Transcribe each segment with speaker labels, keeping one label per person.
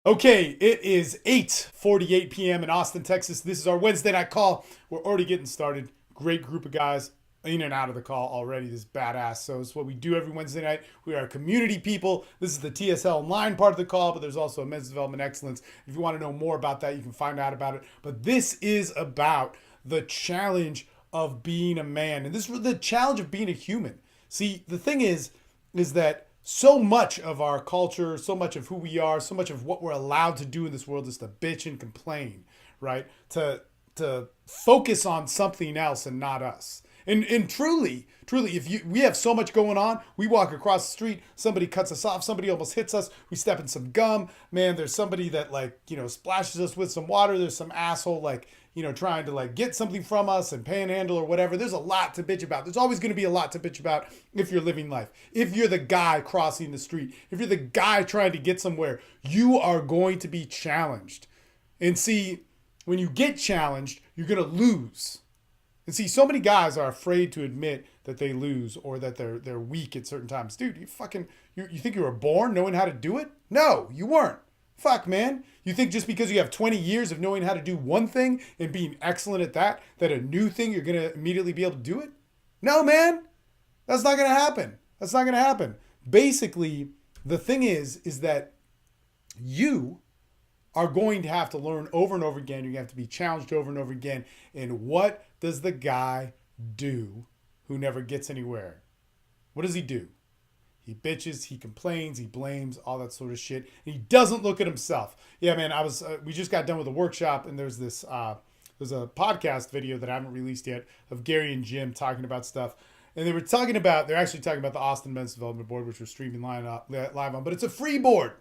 Speaker 1: Okay, it is 8:48 p.m. in Austin, Texas. This is our Wednesday night call. We're already getting started. Great group of guys in and out of the call already. This is badass. So it's what we do every Wednesday night. We are community people. This is the TSL online part of the call, but there's also a men's development excellence. If you want to know more about that, you can find out about it. But this is about the challenge of being a man. And this is the challenge of being a human. See, the thing is that so much of our culture, so much of who we are, so much of what we're allowed to do in this world is to bitch and complain, right? To focus on something else and not us. And truly, we have so much going on. We walk across the street, somebody cuts us off, somebody almost hits us, we step in some gum. Man, there's somebody that splashes us with some water. There's some asshole trying to get something from us and panhandle or whatever. There's a lot to bitch about. There's always going to be a lot to bitch about if you're living life. If you're the guy crossing the street, if you're the guy trying to get somewhere, you are going to be challenged. And see, when you get challenged, you're going to lose. And see, so many guys are afraid to admit that they lose or that they're weak at certain times. Dude, you think you were born knowing how to do it? No, you weren't. Fuck, man. You think just because you have 20 years of knowing how to do one thing and being excellent at that a new thing, you're going to immediately be able to do it? No, man. That's not going to happen. That's not going to happen. Basically, the thing is that you are going to have to learn over and over again. You're going to have to be challenged over and over again. And what does the guy do who never gets anywhere? What does he do? He bitches, he complains, he blames, all that sort of shit. And he doesn't look at himself. Yeah, man, we just got done with a workshop, and there's a podcast video that I haven't released yet of Gary and Jim talking about stuff. And they're actually talking about the Austin Men's Development Board, which we're streaming live on, but it's a free board.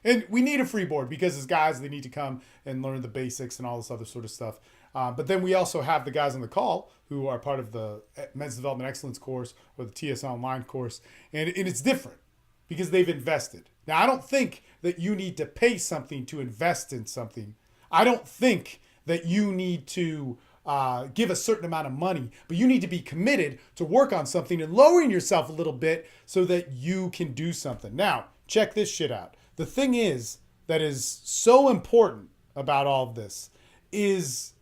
Speaker 1: And we need a free board because as guys, they need to come and learn the basics and all this other sort of stuff. But then we also have the guys on the call who are part of the Men's Development Excellence course or the TSL Online course. And it's different because they've invested. Now, I don't think that you need to pay something to invest in something. I don't think that you need to give a certain amount of money, but you need to be committed to work on something and lowering yourself a little bit so that you can do something. Now, check this shit out. The thing is that is so important about all of this is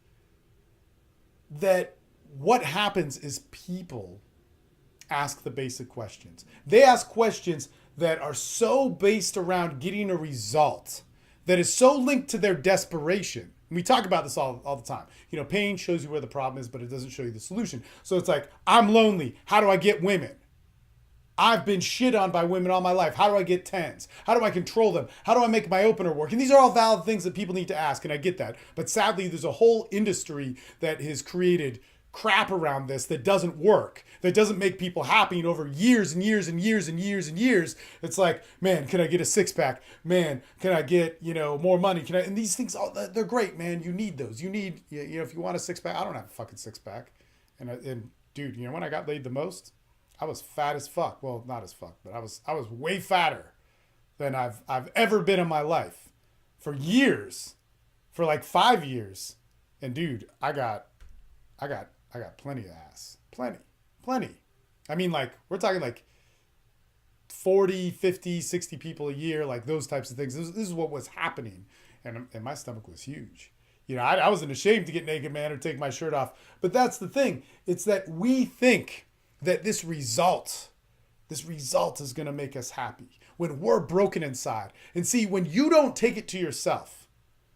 Speaker 1: that what happens is people ask the basic questions. They ask questions that are so based around getting a result that is so linked to their desperation. And we talk about this all the time. Pain shows you where the problem is, but it doesn't show you the solution. So it's like, I'm lonely. How do I get women? I've been shit on by women all my life. How do I get tens? How do I control them? How do I make my opener work? And these are all valid things that people need to ask, and I get that. But sadly, there's a whole industry that has created crap around this that doesn't work, that doesn't make people happy. And over years and years and years and years and years, it's like, man, can I get a six-pack? Man, can I get, more money? And these things, they're great, man. You need those. You need, if you want a six-pack, I don't have a fucking six-pack. And dude, when I got laid the most, I was fat as fuck. Well, not as fuck, but I was way fatter than I've ever been in my life for years, for like 5 years. And dude, I got plenty of ass. Plenty. I mean, we're talking 40, 50, 60 people a year, like those types of things. This is what was happening. And my stomach was huge. I wasn't ashamed to get naked, man, or take my shirt off. But that's the thing. It's that we think that this result is going to make us happy when we're broken inside. And see, when you don't take it to yourself.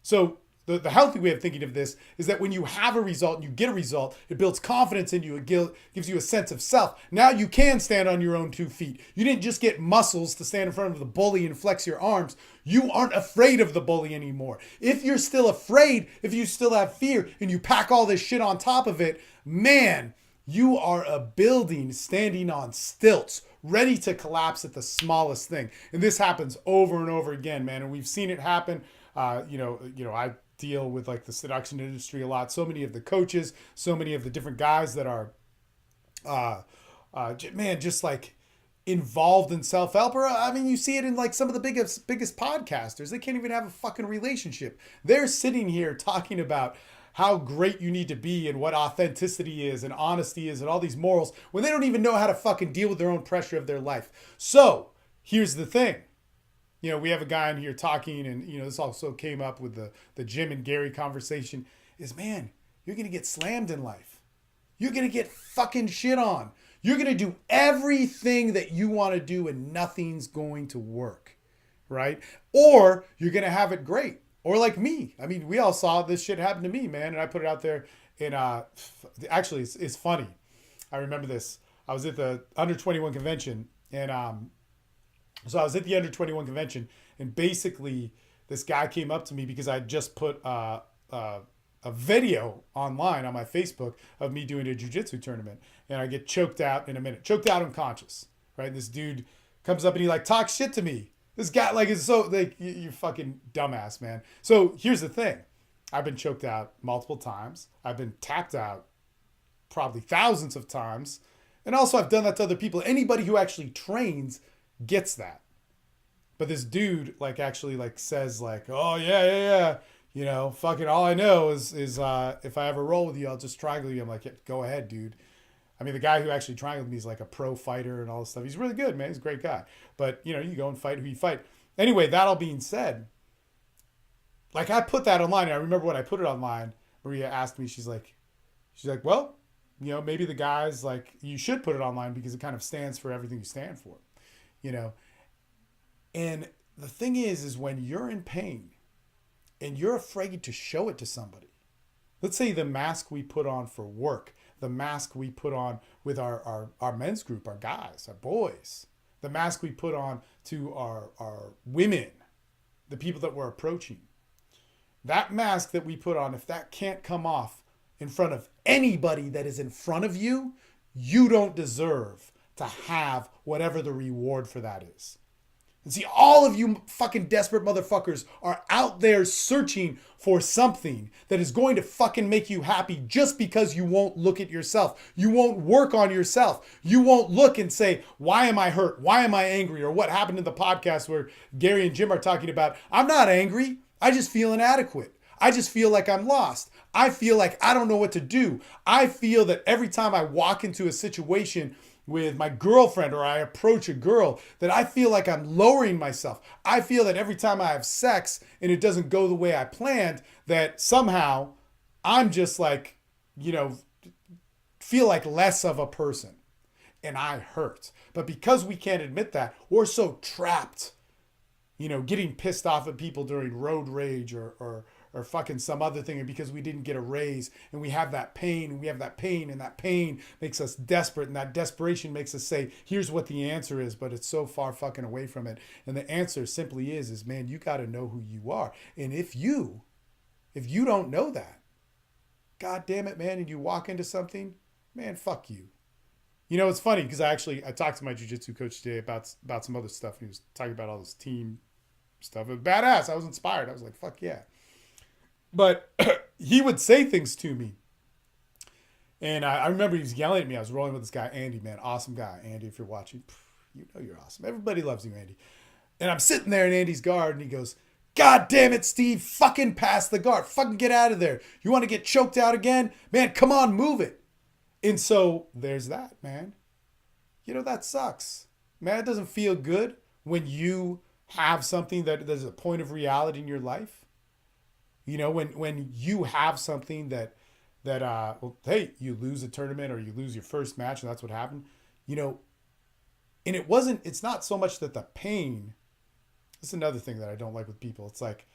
Speaker 1: So the healthy way of thinking of this is that when you have a result and you get a result, it builds confidence in you. It gives you a sense of self. Now you can stand on your own 2 feet. You didn't just get muscles to stand in front of the bully and flex your arms. You aren't afraid of the bully anymore. If you're still afraid, if you still have fear and you pack all this shit on top of it, man, you are a building standing on stilts, ready to collapse at the smallest thing. And this happens over and over again, man. And we've seen it happen. I deal with the seduction industry a lot. So many of the coaches, so many of the different guys that are, involved in self-help. Or, you see it in some of the biggest podcasters. They can't even have a fucking relationship. They're sitting here talking about how great you need to be and what authenticity is and honesty is and all these morals when they don't even know how to fucking deal with their own pressure of their life. So here's the thing. we have a guy in here talking, and this also came up with the Jim and Gary conversation. Is, man, you're gonna get slammed in life. You're gonna get fucking shit on. You're gonna do everything that you want to do, and nothing's going to work, right? Or you're gonna have it great. Or like me. I mean, we all saw this shit happen to me, man, and I put it out there. And actually, it's funny. I remember this. I was at the under 21 convention, and so I was at the under 21 convention, and basically this guy came up to me because I just put a video online on my Facebook of me doing a jiu-jitsu tournament, and I get choked out in a minute, choked out unconscious, right? And this dude comes up and he like talks shit to me. This guy like is so like you fucking dumbass, man. So here's the thing. I've been choked out multiple times. I've been tapped out probably thousands of times. And also I've done that to other people. Anybody who actually trains gets that. But this dude like actually like says like, oh yeah. Fucking all I know is if I ever roll with you, I'll just triangle you. I'm like, yeah, go ahead, dude. I mean, the guy who actually triangled me is like a pro fighter and all this stuff. He's really good, man. He's a great guy. But, you go and fight who you fight. Anyway, that all being said, like I put that online. And I remember when I put it online, Maria asked me, she's like, well, maybe the guys like, you should put it online because it kind of stands for everything you stand for, And the thing is when you're in pain and you're afraid to show it to somebody, let's say the mask we put on for work, the mask we put on with our men's group, our guys, our boys, the mask we put on to our women, the people that we're approaching. That mask that we put on, if that can't come off in front of anybody that is in front of you, you don't deserve to have whatever the reward for that is. And see, all of you fucking desperate motherfuckers are out there searching for something that is going to fucking make you happy just because you won't look at yourself. You won't work on yourself. You won't look and say, why am I hurt? Why am I angry? Or what happened in the podcast where Gary and Jim are talking about, I'm not angry. I just feel inadequate. I just feel like I'm lost. I feel like I don't know what to do. I feel that every time I walk into a situation with my girlfriend or I approach a girl, that I feel like I'm lowering myself. I feel that every time I have sex and it doesn't go the way I planned, that somehow I'm just like, feel like less of a person and I hurt. But because we can't admit that, we're so trapped, getting pissed off at people during road rage or fucking some other thing, and because we didn't get a raise and we have that pain and that pain makes us desperate, and that desperation makes us say, here's what the answer is, but it's so far fucking away from it. And the answer simply is man, you got to know who you are. And if you don't know that, God damn it, man, and you walk into something, man, fuck you. It's funny because I talked to my jiu-jitsu coach today about some other stuff, and he was talking about all this team stuff. It was badass. I was inspired. I was like, fuck yeah. But he would say things to me. And I remember he was yelling at me. I was rolling with this guy, Andy, man. Awesome guy. Andy, if you're watching, you know you're awesome. Everybody loves you, Andy. And I'm sitting there in Andy's guard, and he goes, God damn it, Steve. Fucking pass the guard. Fucking get out of there. You want to get choked out again? Man, come on, move it. And so there's that, man. That sucks. Man, it doesn't feel good when you have something that there's a point of reality in your life. When you have something that hey, you lose a tournament or you lose your first match, and that's what happened, and it's not so much that the pain, this is another thing that I don't like with people. It's like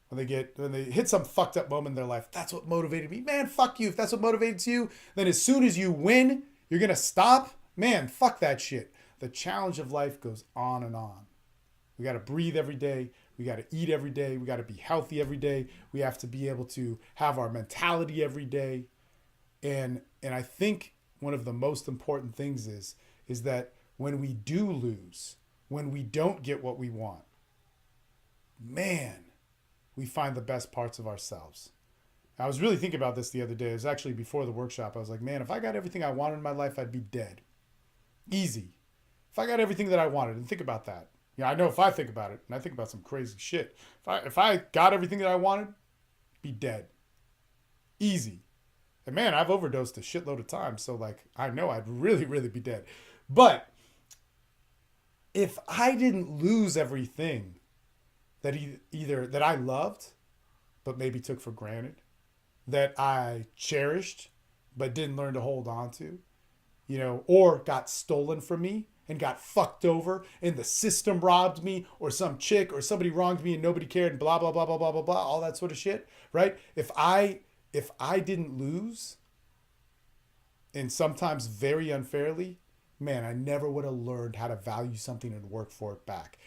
Speaker 1: when they hit some fucked up moment in their life, that's what motivated me. Man, fuck you. If that's what motivates you, then as soon as you win, you're going to stop. Man, fuck that shit. The challenge of life goes on and on. We got to breathe every day. We got to eat every day. We got to be healthy every day. We have to be able to have our mentality every day. And I think one of the most important things is that when we do lose, when we don't get what we want, man, we find the best parts of ourselves. I was really thinking about this the other day. It was actually before the workshop. I was like, man, if I got everything I wanted in my life, I'd be dead. Easy. If I got everything that I wanted, and think about that. I know if I think about it, and I think about some crazy shit, if I got everything that I wanted, be dead. Easy. And man, I've overdosed a shitload of times, so like I know I'd really, really be dead. But if I didn't lose everything that either that I loved, but maybe took for granted, that I cherished, but didn't learn to hold on to, or got stolen from me and got fucked over and the system robbed me, or some chick or somebody wronged me and nobody cared and blah, blah, blah, blah, blah, blah, blah, all that sort of shit, right? If I didn't lose, and sometimes very unfairly, man, I never would have learned how to value something and work for it back.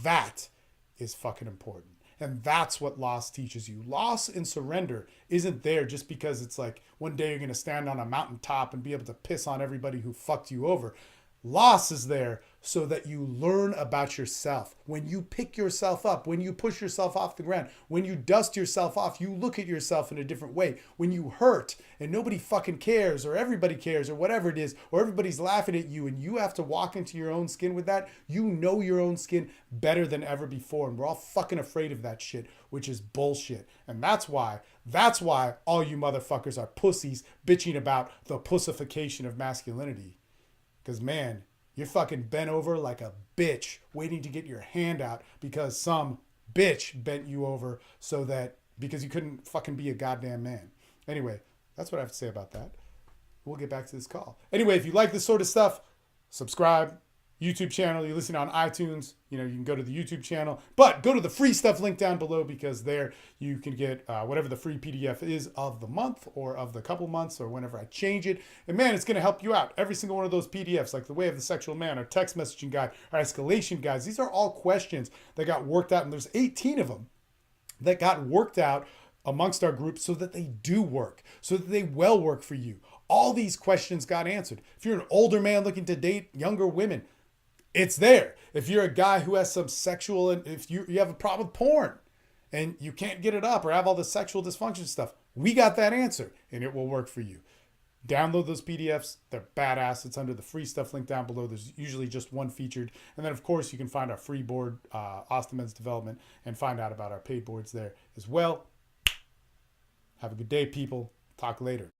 Speaker 1: That is fucking important. And that's what loss teaches you. Loss and surrender isn't there just because it's like one day you're going to stand on a mountaintop and be able to piss on everybody who fucked you over. Loss is there so that you learn about yourself. When you pick yourself up, when you push yourself off the ground, when you dust yourself off, you look at yourself in a different way. When you hurt and nobody fucking cares, or everybody cares, or whatever it is, or everybody's laughing at you and you have to walk into your own skin with that, you know your own skin better than ever before. And we're all fucking afraid of that shit, which is bullshit. And that's why all you motherfuckers are pussies bitching about the pussification of masculinity. Because, man, you're fucking bent over like a bitch waiting to get your hand out because some bitch bent you over because you couldn't fucking be a goddamn man. Anyway, that's what I have to say about that. We'll get back to this call. Anyway, if you like this sort of stuff, subscribe. YouTube channel, you listen on iTunes, you can go to the YouTube channel, but go to the free stuff link down below, because there you can get whatever the free PDF is of the month or of the couple months or whenever I change it. And man, it's going to help you out. Every single one of those PDFs, like the Way of the Sexual Man, our text messaging guide, our escalation guides, these are all questions that got worked out, and there's 18 of them that got worked out amongst our group so that they do work, so that they will work for you. All these questions got answered. If you're an older man looking to date younger women, it's there. If you're a guy who has some sexual, and if you have a problem with porn and you can't get it up or have all the sexual dysfunction stuff, we got that answer and it will work for you. Download those PDFs. They're badass. It's under the free stuff link down below. There's usually just one featured. And then, of course, you can find our free board, Austin Men's Development, and find out about our paid boards there as well. Have a good day, people. Talk later.